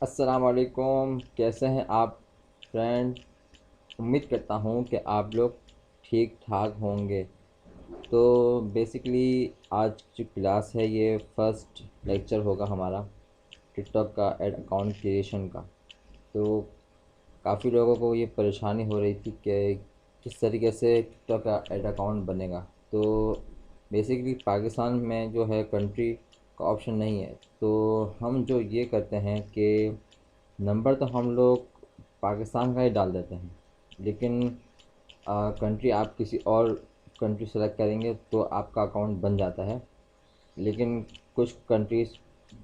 अस्सलाम वालेकुम। कैसे हैं आप फ्रेंड? उम्मीद करता हूँ कि आप लोग ठीक ठाक होंगे। तो बेसिकली आज जो क्लास है ये फर्स्ट लेक्चर होगा हमारा टिकटॉक का एड अकाउंट क्रिएशन का। तो काफ़ी लोगों को ये परेशानी हो रही थी कि किस तरीके से टिकटॉक का ऐड अकाउंट बनेगा। तो बेसिकली पाकिस्तान में जो है कंट्री का ऑप्शन नहीं है। तो हम जो ये करते हैं कि नंबर तो हम लोग पाकिस्तान का ही डाल देते हैं, लेकिन कंट्री आप किसी और कंट्री सेलेक्ट करेंगे तो आपका अकाउंट बन जाता है। लेकिन कुछ कंट्रीज़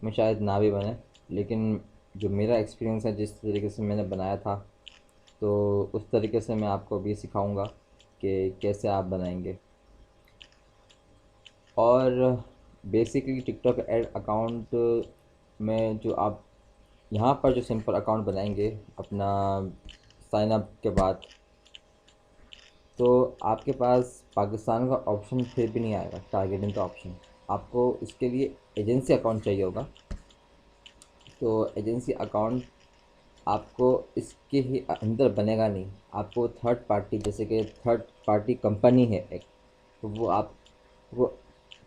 में शायद ना भी बने। लेकिन जो मेरा एक्सपीरियंस है, जिस तरीके से मैंने बनाया था, तो उस तरीके से मैं आपको अभी सिखाऊंगा कि कैसे आप बनाएंगे। और बेसिकली टिकटॉक ऐड अकाउंट में जो आप यहाँ पर जो सिंपल अकाउंट बनाएंगे अपना साइन अप के बाद, तो आपके पास पाकिस्तान का ऑप्शन फिर भी नहीं आएगा, टारगेटिंग का ऑप्शन। आपको इसके लिए एजेंसी अकाउंट चाहिए होगा। तो एजेंसी अकाउंट आपको इसके ही अंदर बनेगा नहीं। आपको थर्ड पार्टी, जैसे कि थर्ड पार्टी कंपनी है एक, तो वो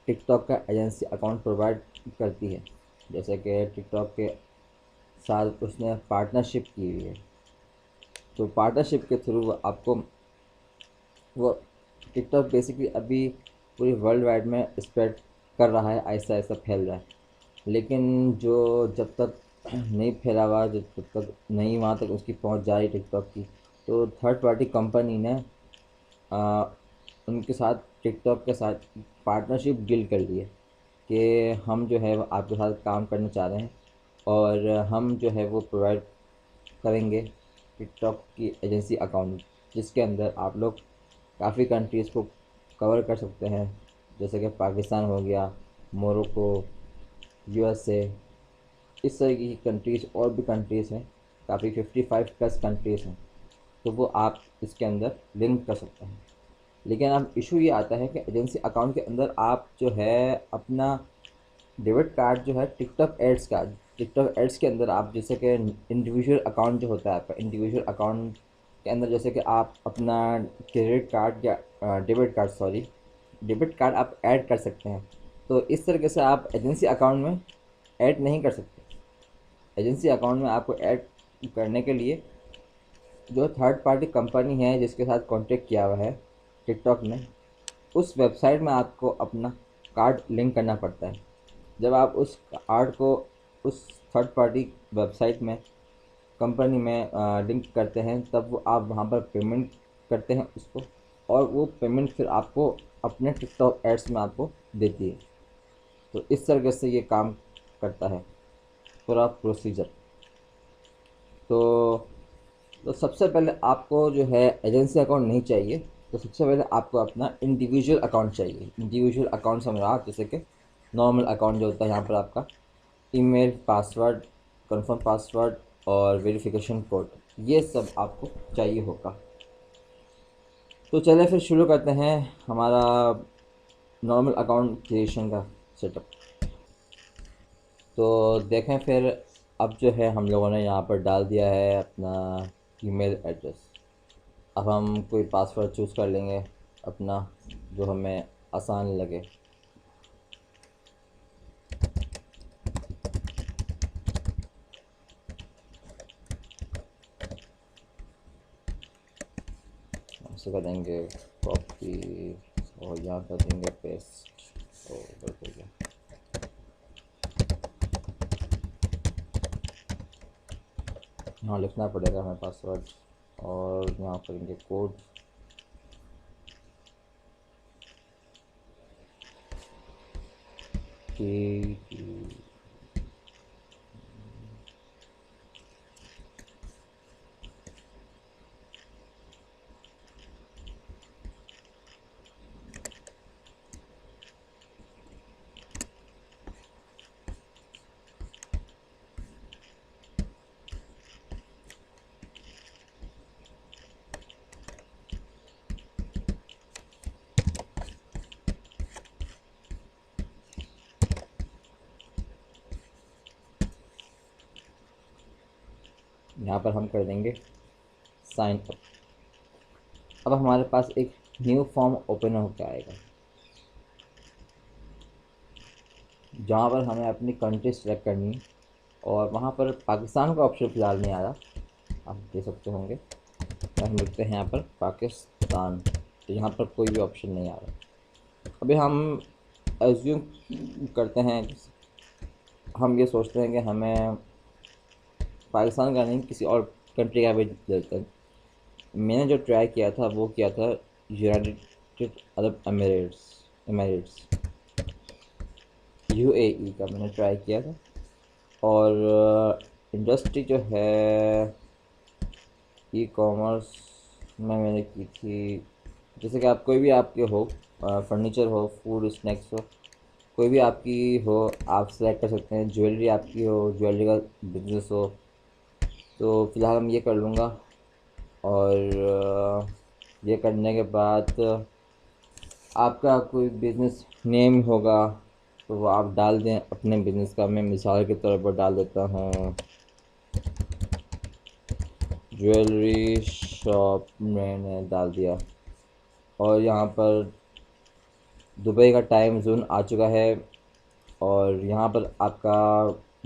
टिकटॉक का एजेंसी अकाउंट प्रोवाइड करती है। जैसे कि टिकटॉक के साथ उसने पार्टनरशिप की हुई है। तो पार्टनरशिप के थ्रू आपको वो टिकटॉक बेसिकली अभी पूरी वर्ल्ड वाइड में स्प्रेड कर रहा है, ऐसा ऐसा फैल रहा है। लेकिन जो जब तक नहीं फैला हुआ, जब तक नहीं वहाँ तक उसकी पहुँच जा रही टिकटॉक की, तो थर्ड पार्टी कंपनी ने आ, उनके साथ, टिकटॉक के साथ पार्टनरशिप डील कर ली है कि हम जो है वो आपके साथ काम करना चाह रहे हैं, और हम जो है वो प्रोवाइड करेंगे टिकटॉक की एजेंसी अकाउंट, जिसके अंदर आप लोग काफ़ी कंट्रीज़ को कवर कर सकते हैं। जैसे कि पाकिस्तान हो गया, मोरक्को, यूएसए, इस तरह की कंट्रीज़ और भी कंट्रीज़ हैं, काफ़ी 55 प्लस कंट्रीज़ हैं। तो वो आप इसके अंदर लिंक कर सकते हैं। लेकिन अब इशू ये आता है कि एजेंसी अकाउंट के अंदर आप जो है अपना डेबिट कार्ड जो है टिकटॉक एड्स के अंदर आप, जैसे कि इंडिविजुअल अकाउंट जो होता है आपका, इंडिविजुअल अकाउंट के अंदर जैसे कि आप अपना क्रेडिट कार्ड या डेबिट कार्ड आप ऐड कर सकते हैं। तो इस तरीके से आप एजेंसी अकाउंट में ऐड नहीं कर सकते। एजेंसी अकाउंट में आपको ऐड करने के लिए जो थर्ड पार्टी कंपनी है जिसके साथ कॉन्टेक्ट किया हुआ है टिकटॉक ने, उस वेबसाइट में आपको अपना कार्ड लिंक करना पड़ता है। जब आप उस कार्ड को उस थर्ड पार्टी वेबसाइट में, कंपनी में लिंक करते हैं, तब वो आप वहाँ पर पेमेंट करते हैं उसको, और वो पेमेंट फिर आपको अपने टिकटॉक एड्स में आपको देती है। तो इस तरीके से ये काम करता है पूरा प्रोसीजर। तो तो सबसे पहले आपको जो है एजेंसी अकाउंट नहीं चाहिए। तो सबसे पहले आपको अपना इंडिविजुअल अकाउंट चाहिए। इंडिविजुअल अकाउंट समझ आप, जैसे कि नॉर्मल अकाउंट जो होता है, यहाँ पर आपका ईमेल, पासवर्ड, कंफर्म पासवर्ड और वेरिफिकेशन कोड, ये सब आपको चाहिए होगा। तो चलिए फिर शुरू करते हैं हमारा नॉर्मल अकाउंट क्रिएशन का सेटअप। तो देखें फिर, अब जो है हम लोगों ने यहाँ पर डाल दिया है अपना ईमेल एड्रेस। अब हम कोई पासवर्ड चूज़ कर लेंगे अपना, जो हमें आसान लगे। ऐसे कर देंगे कॉपी, और यहाँ कर देंगे पेस्ट। तो बस हो गया। यहाँ लिखना पड़ेगा हमें पासवर्ड, और यहाँ करेंगे कोड। टी यहाँ पर हम कर देंगे साइन अप। अब हमारे पास एक न्यू फॉर्म ओपन होकर आएगा, जहाँ पर हमें अपनी कंट्री सेलेक्ट करनी है, और वहाँ पर पाकिस्तान का ऑप्शन फ़िलहाल नहीं आ रहा, आप दे सकते होंगे। तो हम लिखते हैं यहाँ पर पाकिस्तान, तो यहाँ पर कोई भी ऑप्शन नहीं आ रहा। अभी हम एज्यूम करते हैं, हम ये सोचते हैं कि हमें पाकिस्तान का नहीं किसी और कंट्री का भी देते हैं। मैंने जो ट्राई किया था वो किया था यूनाइटेड अरब एमिरेट्स, यूएई का मैंने ट्राई किया था। और इंडस्ट्री जो है ई कॉमर्स में मैंने की थी, जैसे कि आप कोई भी आपके हो, फर्नीचर हो, फूड स्नैक्स हो, कोई भी आपकी हो, आप सेलेक्ट कर सकते हैं। ज्वेलरी आपकी हो, ज्वेलरी का बिजनेस हो, तो फ़िलहाल हम ये कर लूँगा। और ये करने के बाद आपका कोई बिज़नेस नेम होगा तो वो आप डाल दें अपने बिज़नेस का। मैं मिसाल के तौर पर डाल देता हूँ ज्वेलरी शॉप, मैंने डाल दिया। और यहाँ पर दुबई का टाइम जोन आ चुका है, और यहाँ पर आपका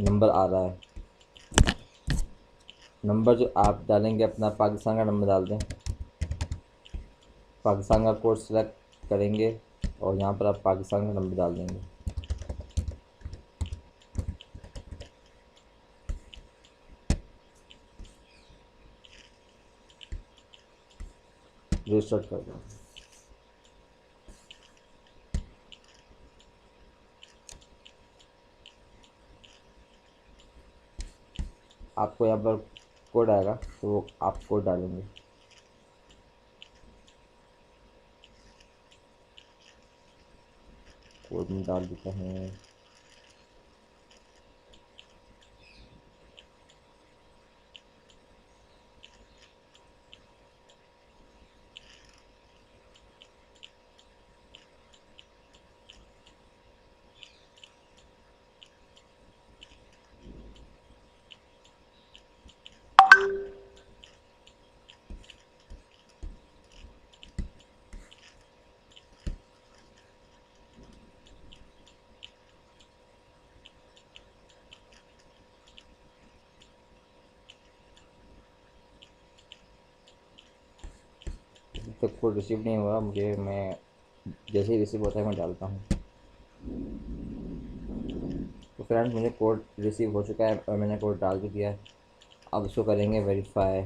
नंबर आ रहा है। नंबर जो आप डालेंगे अपना पाकिस्तान का नंबर डाल दें, पाकिस्तान का कोड सेलेक्ट करेंगे और यहाँ पर आप पाकिस्तान का नंबर डाल देंगे। रजिस्टर कर दें। आपको यहाँ पर कोड आएगा, तो वो आप कोड डालेंगे। कोड में डाल देते हैं अभी तक कोड रिसीव नहीं हुआ मुझे, मैं जैसे ही रिसीव होता है मैं डालता हूँ। तो फ्रेंड्स, मुझे कोड रिसीव हो चुका है और मैंने कोड डाल भी दिया है। अब इसको करेंगे वेरीफाई।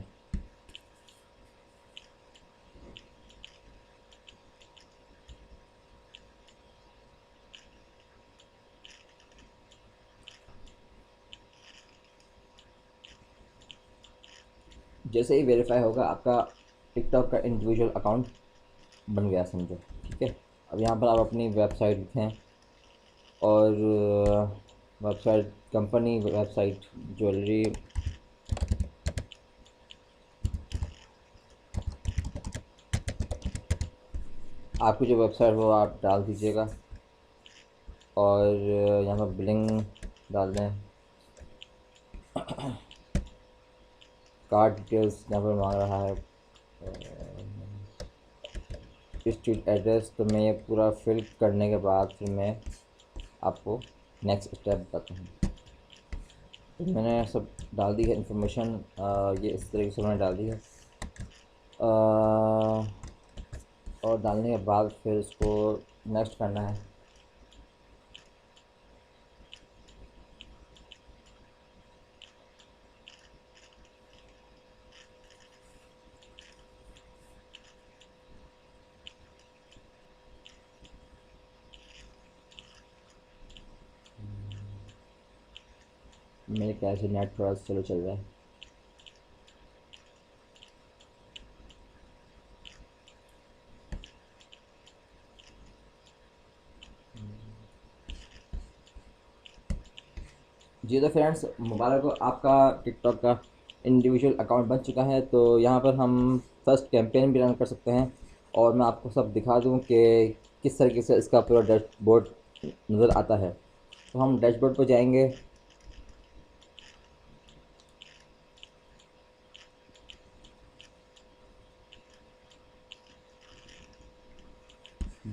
जैसे ही वेरीफाई होगा आपका टिकटॉक का इंडिविजुअल अकाउंट बन गया समझो, ठीक है। अब यहाँ पर आप अपनी वेबसाइट लिखें, और वेबसाइट कंपनी वेबसाइट ज्वेलरी, आपकी जो वेबसाइट हो आप डाल दीजिएगा। और यहाँ पर बिलिंग डाल दें, कार्ड डिटेल्स यहाँ पर मांग रहा है, स्ट्रीट एड्रेस। तो मैं ये पूरा फिल करने के बाद फिर मैं आपको नेक्स्ट स्टेप बताता हूँ। तो मैंने सब डाल दी है इन्फॉर्मेशन, ये इस तरीके से मैंने डाल दी है। और डालने के बाद फिर इसको नेक्स्ट करना है। मेरे ख्याल से नेट थोड़ा स्लो चल रहा है। जी तो फ्रेंड्स, मुबारक हो, आपका टिकटॉक का इंडिविजुअल अकाउंट बन चुका है। तो यहाँ पर हम फर्स्ट कैंपेन भी रन कर सकते हैं, और मैं आपको सब दिखा दूँ कि किस तरीके से इसका पूरा डैशबोर्ड नज़र आता है। तो हम डैशबोर्ड पर जाएंगे,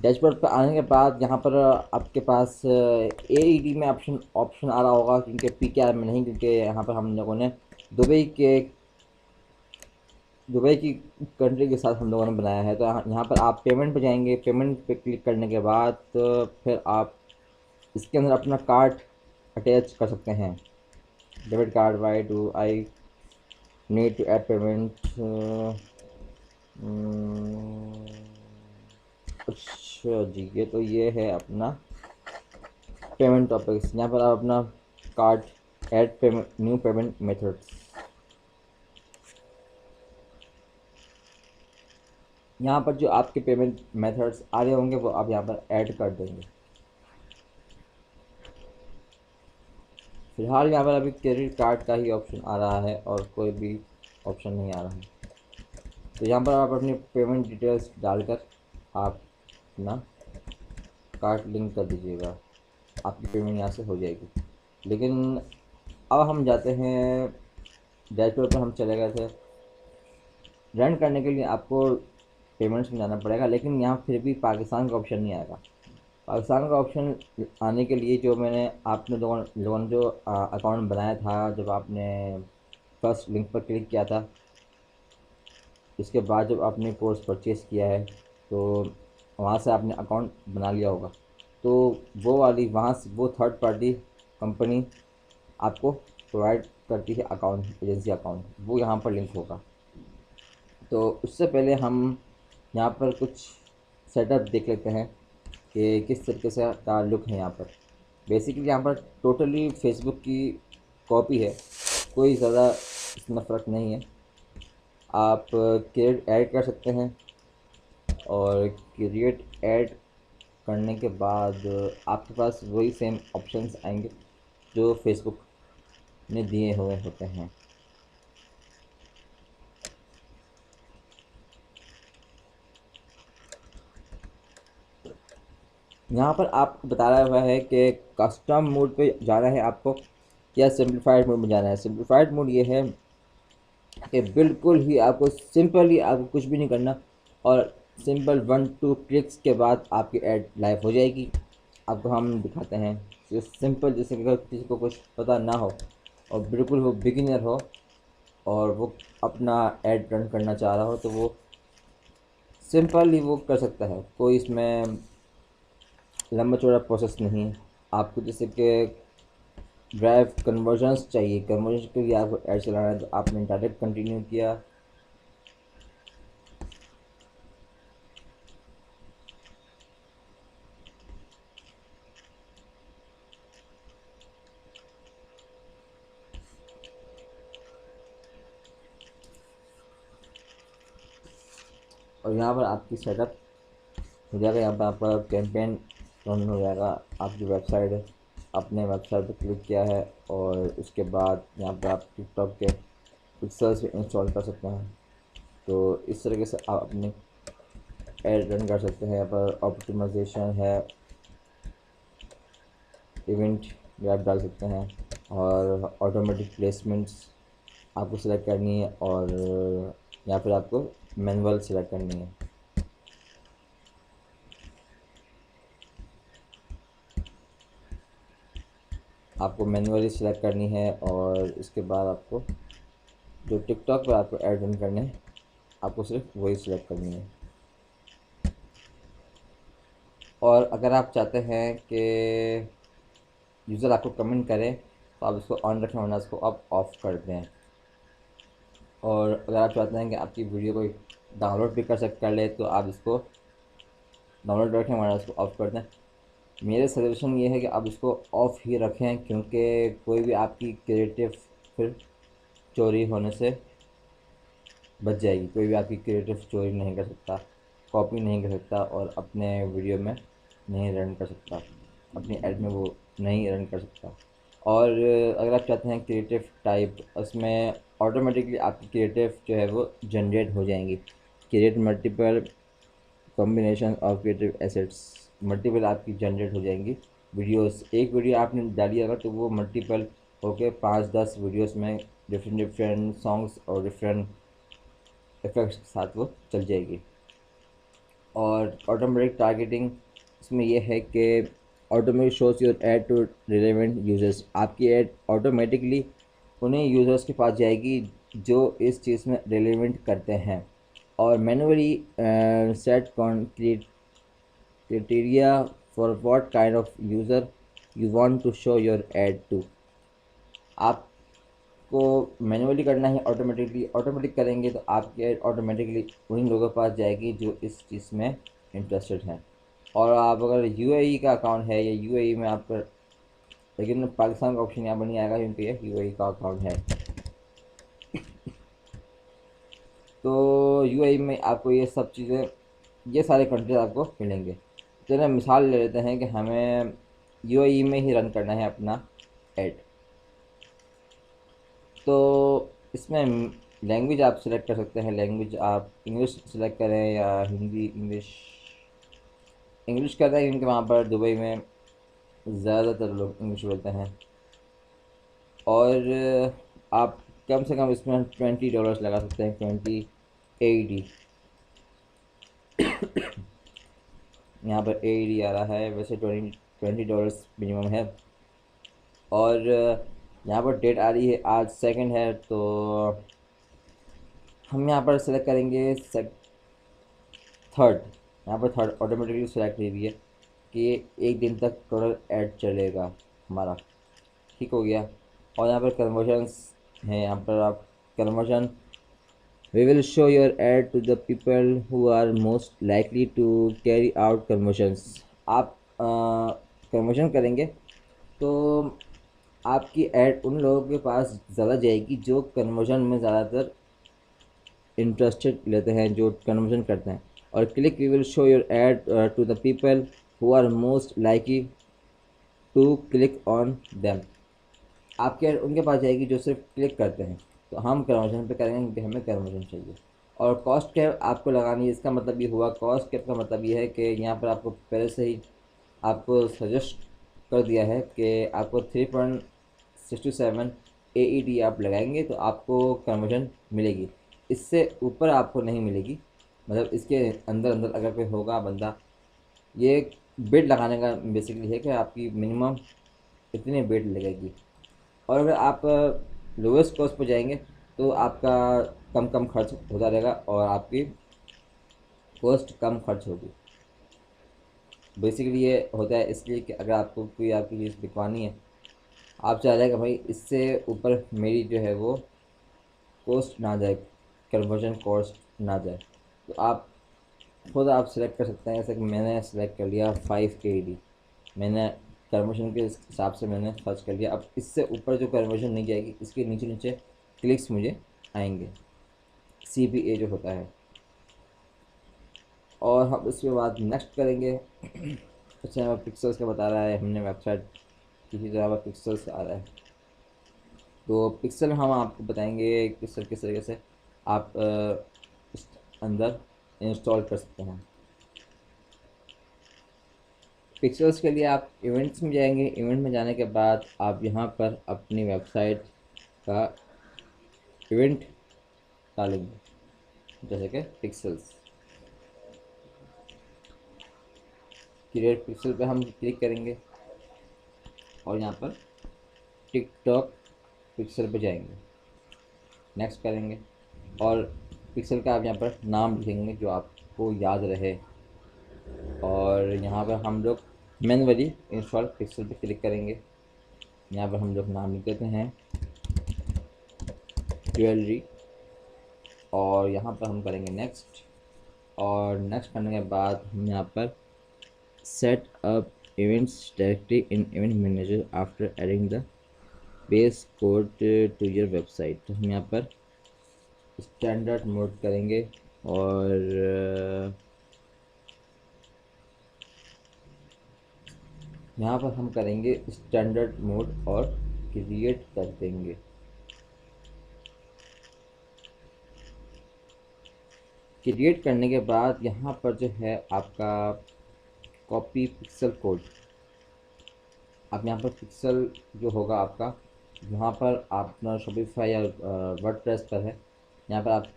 डैशबोर्ड पर आने के बाद यहाँ पर आपके पास AED में ऑप्शन ऑप्शन आ रहा होगा, क्योंकि PKR में नहीं, क्योंकि यहाँ पर हम लोगों ने दुबई के दुबई की कंट्री के साथ हम लोगों ने बनाया है। तो यहाँ पर आप पेमेंट पे जाएंगे। पेमेंट पे क्लिक करने के बाद फिर आप इसके अंदर अपना कार्ड अटैच कर सकते हैं। Debit card, why do I need to add payment. अच्छा जी, ये है अपना पेमेंट टॉपिक्स। यहाँ पर आप अपना card add payment, new payment methods, यहाँ पर जो आपके पेमेंट मेथड्स आ रहे होंगे वो आप यहाँ पर ऐड कर देंगे। फिलहाल यहाँ पर अभी क्रेडिट कार्ड का ही ऑप्शन आ रहा है और कोई भी ऑप्शन नहीं आ रहा है। तो यहाँ पर आप अपनी पेमेंट डिटेल्स डालकर आप अपना कार्ड लिंक कर दीजिएगा, आपकी पेमेंट यहाँ से हो जाएगी। लेकिन अब हम जाते हैं डैशबोर्ड पर। हम चले गए थे। रन करने के लिए आपको पेमेंट्स में जाना पड़ेगा, लेकिन यहाँ फिर भी पाकिस्तान का ऑप्शन नहीं आएगा। पाकिस्तान का ऑप्शन आने के लिए जो मैंने आपने लोगों ने जो अकाउंट बनाया था, जब आपने फर्स्ट लिंक पर क्लिक किया था, इसके बाद जब आपने कोर्स परचेज़ किया है तो वहाँ से आपने अकाउंट बना लिया होगा, तो वो वाली वहाँ से वो थर्ड पार्टी कंपनी आपको प्रोवाइड करती है अकाउंट, एजेंसी अकाउंट, वो यहाँ पर लिंक होगा। तो उससे पहले हम यहाँ पर कुछ सेटअप देख लेते हैं कि किस तरीके से का लुक है यहाँ पर। बेसिकली यहाँ पर टोटली फेसबुक की कॉपी है, कोई ज़्यादा इसमें फ़र्क नहीं है। आप क्रिएट ऐड कर सकते हैं, और क्रिएट ऐड करने के बाद आपके पास वही सेम ऑप्शंस आएंगे जो फेसबुक ने दिए हुए होते हैं। यहाँ पर आपको बता रहा हुआ है कि कस्टम मोड पे जाना है आपको या सिंप्लीफाइड मोड में जाना है। सिंप्लीफाइड मोड ये है कि बिल्कुल ही आपको सिंपली आपको कुछ भी नहीं करना, और सिंपल 1-2 क्लिक्स के बाद आपकी ऐड लाइव हो जाएगी। आपको हम दिखाते हैं जो सिंपल, जैसे कि अगर किसी को कुछ पता ना हो और बिल्कुल वो बिगिनर हो और वो अपना ऐड रन करना चाह रहा हो, तो वो सिंपल ही वो कर सकता है। कोई इसमें लंबा चौड़ा प्रोसेस नहीं है। आपको जैसे कि ड्राइव कन्वर्जन्स चाहिए, कन्वर्जन के लिए आपको ऐड चलाना है, तो आपने डायरेक्ट कंटिन्यू किया। और यहाँ पर आपकी सेटअप हो जाएगा। यहाँ पर आपका कैंपेन रन हो जाएगा। आपकी वेबसाइट है, अपने वेबसाइट पर क्लिक किया है और उसके बाद यहाँ पर आप टिकटॉक के पिक्सल्स भी इंस्टॉल कर सकते हैं। तो इस तरीके से आप अपने ऐड रन कर सकते हैं। यहाँ पर ऑप्टिमाइजेशन है, इवेंट भी आप डाल सकते हैं, और ऑटोमेटिक प्लेसमेंट्स आपको सिलेक्ट करनी है, और या फिर आपको मैनुअल सिलेक्ट करनी है। आपको मैनुअली सिलेक्ट करनी है, और इसके बाद आपको जो टिकटॉक पर आपको ऐड रन करने हैं, आपको सिर्फ वही सिलेक्ट करनी है। और अगर आप चाहते हैं कि यूज़र आपको कमेंट करें, तो आप इसको ऑन रखें, वरना इसको आप ऑफ कर दें। और अगर आप चाहते हैं कि आपकी वीडियो को डाउनलोड भी कर ले, तो आप इसको डाउनलोड रखें, वरना इसको ऑफ कर दें। मेरे सजेशन ये है कि आप इसको ऑफ़ ही रखें, क्योंकि कोई भी आपकी क्रिएटिव फिर चोरी होने से बच जाएगी। कोई भी आपकी क्रिएटिव चोरी नहीं कर सकता, कॉपी नहीं कर सकता, और अपने वीडियो में नहीं रन कर सकता, अपनी ऐड में वो नहीं रन कर सकता। और अगर आप चाहते हैं क्रिएटिव टाइप, उसमें ऑटोमेटिकली आपकी क्रिएटिव जो है वो जनरेट हो जाएंगी। Create multiple combination of creative assets, multiple आपकी जनरेट हो जाएंगी वीडियोस। एक वीडियो आपने डाली अगर, तो वो मल्टीपल होके 5-10 वीडियोस में डिफरेंट डिफरेंट सॉन्ग्स और डिफरेंट इफेक्ट्स के साथ वो चल जाएगी। और ऑटोमेटिक टारगेटिंग इसमें यह है कि automatic shows your ad to relevant users. आपकी ऐड ऑटोमेटिकली उन्हीं यूज़र्स के पास जाएगी जो इस चीज़ में रिलेवेंट करते हैं। और manually set criteria for what kind of user you want to show your ad to. आपको मैनुअली करना है, ऑटोमेटिक करेंगे तो आपकी ऐड ऑटोमेटिकली उन लोगों के पास जाएगी जो इस चीज़ में इंटरेस्टेड हैं। और आप अगर यूएई का अकाउंट है या यूएई में आप, लेकिन पाकिस्तान का ऑप्शन यहाँ पर नहीं आएगा क्योंकि ये यूएई का अकाउंट है। तो यूएई में आपको ये सब चीज़ें, ये सारे कंट्रीज आपको मिलेंगे। चलिए मिसाल ले लेते हैं कि हमें यूएई में ही रन करना है अपना ऐड। तो इसमें लैंग्वेज आप सिलेक्ट कर सकते हैं। लैंग्वेज आप इंग्लिश सेलेक्ट करें या हिंदी। इंग्लिश कर रहे हैं क्योंकि वहाँ पर दुबई में ज़्यादातर लोग इंग्लिश बोलते हैं। और आप कम से कम इसमें $20 लगा सकते हैं, 20 AED। यहाँ पर AED आ रहा है, वैसे $20 मिनिमम है। और यहाँ पर डेट आ रही है, आज 2 है, तो हम यहाँ पर सेलेक्ट करेंगे 3rd। यहाँ पर 3rd ऑटोमेटिकली सेलेक्ट हुई है कि 1 दिन तक टोटल ऐड चलेगा हमारा। ठीक हो गया। और यहाँ पर कन्वर्जन्स हैं, यहाँ पर आप conversion, we will show your ad to the people who are most likely to carry out conversions. आप कन्वर्जन करेंगे तो आपकी ऐड उन लोगों के पास ज़्यादा जाएगी जो कन्वर्जन में ज़्यादातर इंटरेस्टेड लेते हैं, जो कन्वर्जन करते हैं। और click we will show your ad to the people who are most likely to click on them. आपकी ऐड उनके पास जाएगी जो सिर्फ क्लिक करते हैं। तो हम कन्वर्जन पे करेंगे क्योंकि हमें कन्वर्जन चाहिए। और कॉस्ट कैप आपको लगानी है। इसका मतलब ये हुआ, कॉस्ट कैप का मतलब ये है कि यहाँ पर आपको पहले से ही आपको सजेस्ट कर दिया है कि आपको 3.67 AED आप लगाएंगे तो आपको कन्वर्जन मिलेगी। इससे ऊपर आपको नहीं मिलेगी। मतलब इसके अंदर अंदर अगर कोई होगा बंदा, ये बिड लगाने का बेसिकली है कि आपकी मिनिमम इतनी बिड लगेगी। और अगर आप लोवेस्ट कॉस्ट पर जाएंगे तो आपका कम कम खर्च होता रहेगा और आपकी कॉस्ट कम खर्च होगी। बेसिकली ये होता है इसलिए कि अगर आपको कोई आपकी चीज़ बिकवानी है, आप चाह रहे हैं कि भाई इससे ऊपर मेरी जो है वो कॉस्ट ना जाए, कन्वर्जन कॉस्ट ना जाए, तो आप खुद आप सेलेक्ट कर सकते हैं। जैसे कि मैंने सेलेक्ट कर लिया 5 AED, मैंने कन्वर्जन के हिसाब से मैंने सर्च कर लिया। अब इससे ऊपर जो कन्वर्जन नहीं जाएगी, इसके नीचे नीचे क्लिक्स मुझे आएंगे, CPA जो होता है। और हम उसके बाद नेक्स्ट करेंगे। अच्छा, हमें पिक्सल्स का बता रहा है, हमने वेबसाइट किसी तरह पर पिक्सल्स आ रहा है। तो पिक्सल हम आपको बताएंगे किस तरीके से आप इस अंदर इंस्टॉल कर सकते हैं। पिक्सल्स के लिए आप इवेंट्स में जाएंगे। इवेंट में जाने के बाद आप यहाँ पर अपनी वेबसाइट का इवेंट डालेंगे, जैसे कि पिक्सल्स। क्रिएट पिक्सल पे हम क्लिक करेंगे और यहाँ पर टिकटॉक पिक्सल पे जाएंगे, नेक्स्ट करेंगे और पिक्सल का आप यहाँ पर नाम लिखेंगे जो आपको याद रहे। और यहाँ पर हम लोग मैनुअली इंस्टॉल पिक्सल पे क्लिक करेंगे। यहाँ पर हम लोग नाम लिख देते हैं ज्वेलरी और यहाँ पर हम करेंगे नेक्स्ट। और नेक्स्ट करने के बाद हम यहाँ पर set up events directly in event manager after adding the base code to your website. तो हम यहाँ पर स्टैंडर्ड मोड करेंगे और यहाँ पर हम करेंगे स्टैंडर्ड मोड और क्रिएट कर देंगे। क्रिएट करने के बाद यहाँ पर जो है आपका कॉपी पिक्सल कोड, आप यहाँ पर पिक्सल जो होगा आपका, यहाँ पर आप अपना शॉपिफाई या वर्डप्रेस पर है, यहाँ पर आप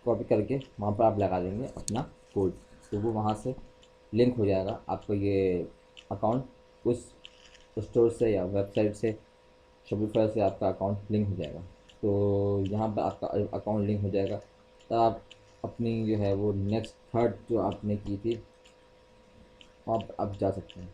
कॉपी करके वहाँ पर आप लगा देंगे अपना कोड। तो वो वहाँ से लिंक हो जाएगा आपका ये अकाउंट, उस स्टोर से या वेबसाइट से, शॉपिफाई से आपका अकाउंट लिंक हो जाएगा। तो यहाँ पर आपका अकाउंट लिंक हो जाएगा, तब आप अपनी जो है वो नेक्स्ट थर्ड जो आपने की थी, आप जा सकते हैं।